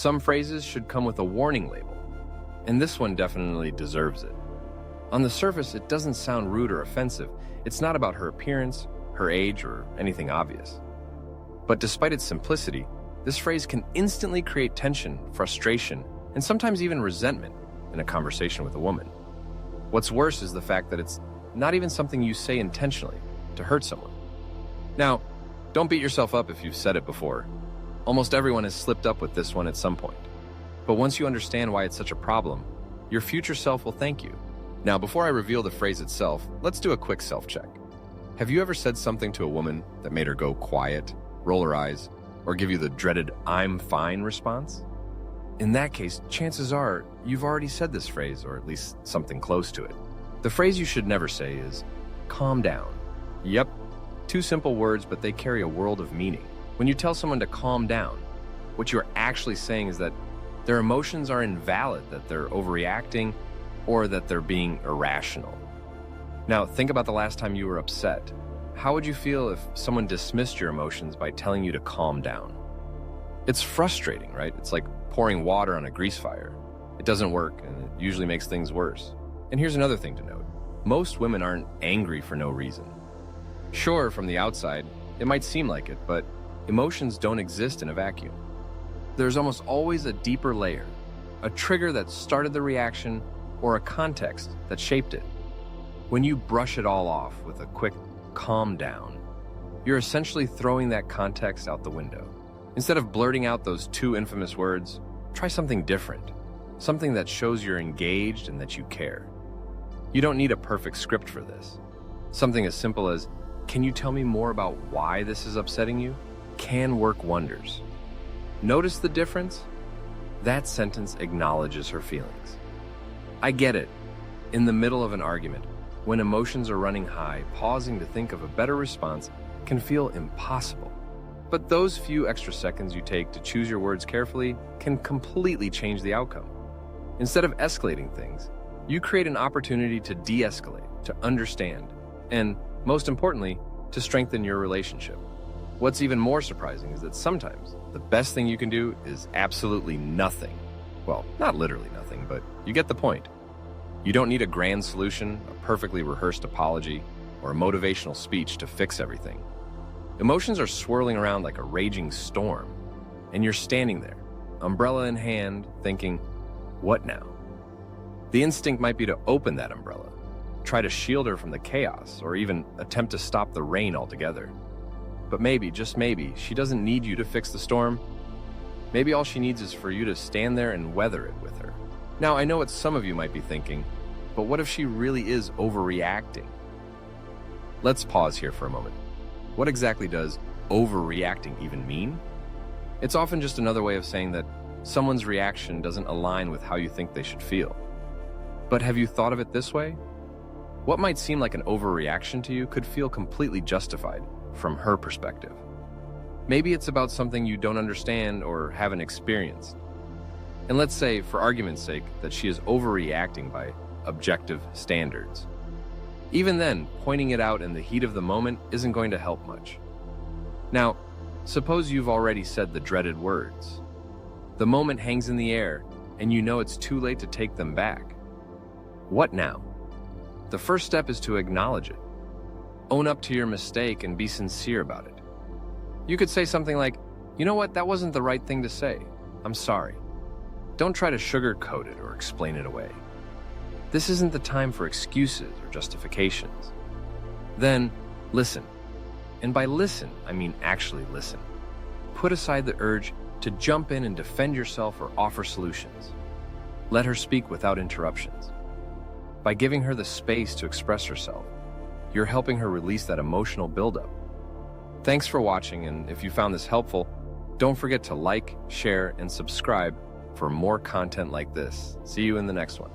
Some phrases should come with a warning label, and this one definitely deserves it. On the surface, it doesn't sound rude or offensive. It's not about her appearance, her age, or anything obvious. But despite its simplicity, this phrase can instantly create tension, frustration, and sometimes even resentment in a conversation with a woman. What's worse is the fact that it's not even something you say intentionally to hurt someone. Now, don't beat yourself up if you've said it before. Almost everyone has slipped up with this one at some point. But once you understand why it's such a problem, your future self will thank you. Now, before I reveal the phrase itself, let's do a quick self-check. Have you ever said something to a woman that made her go quiet, roll her eyes, or give you the dreaded "I'm fine" response? In that case, chances are you've already said this phrase, or at least something close to it. The phrase you should never say is, "calm down." Yep, two simple words, but they carry a world of meaning. When you tell someone to calm down, what you're actually saying is that their emotions are invalid, that they're overreacting, or that they're being irrational. Now, think about the last time you were upset. How would you feel if someone dismissed your emotions by telling you to calm down? It's frustrating, right? It's like pouring water on a grease fire. It doesn't work, and it usually makes things worse. And here's another thing to note. Most women aren't angry for no reason. Sure, from the outside, it might seem like it, but emotions don't exist in a vacuum. There's almost always a deeper layer, a trigger that started the reaction, or a context that shaped it. When you brush it all off with a quick calm down, you're essentially throwing that context out the window. Instead of blurting out those two infamous words, try something different, something that shows you're engaged and that you care. You don't need a perfect script for this. Something as simple as, "Can you tell me more about why this is upsetting you?" can work wonders. Notice the difference? That sentence acknowledges her feelings. I get it. In the middle of an argument, when emotions are running high, pausing to think of a better response can feel impossible. But those few extra seconds you take to choose your words carefully can completely change the outcome. Instead of escalating things, you create an opportunity to de-escalate, to understand, and, most importantly, to strengthen your relationship. What's even more surprising is that sometimes the best thing you can do is absolutely nothing. Well, not literally nothing, but you get the point. You don't need a grand solution, a perfectly rehearsed apology, or a motivational speech to fix everything. Emotions are swirling around like a raging storm, and you're standing there, umbrella in hand, thinking, what now? The instinct might be to open that umbrella, try to shield her from the chaos, or even attempt to stop the rain altogether. But maybe, just maybe, she doesn't need you to fix the storm. Maybe all she needs is for you to stand there and weather it with her. Now, I know what some of you might be thinking, but what if she really is overreacting? Let's pause here for a moment. What exactly does overreacting even mean? It's often just another way of saying that someone's reaction doesn't align with how you think they should feel. But have you thought of it this way? What might seem like an overreaction to you could feel completely justified from her perspective. Maybe it's about something you don't understand or haven't experienced. And let's say, for argument's sake, that she is overreacting by objective standards. Even then, pointing it out in the heat of the moment isn't going to help much. Now, suppose you've already said the dreaded words. The moment hangs in the air, and you know it's too late to take them back. What now? The first step is to acknowledge it. Own up to your mistake and be sincere about it. You could say something like, "You know what, that wasn't the right thing to say. I'm sorry." Don't try to sugarcoat it or explain it away. This isn't the time for excuses or justifications. Then, listen. And by listen, I mean actually listen. Put aside the urge to jump in and defend yourself or offer solutions. Let her speak without interruptions. By giving her the space to express herself, you're helping her release that emotional buildup. Thanks for watching, and if you found this helpful, don't forget to like, share, and subscribe for more content like this. See you in the next one.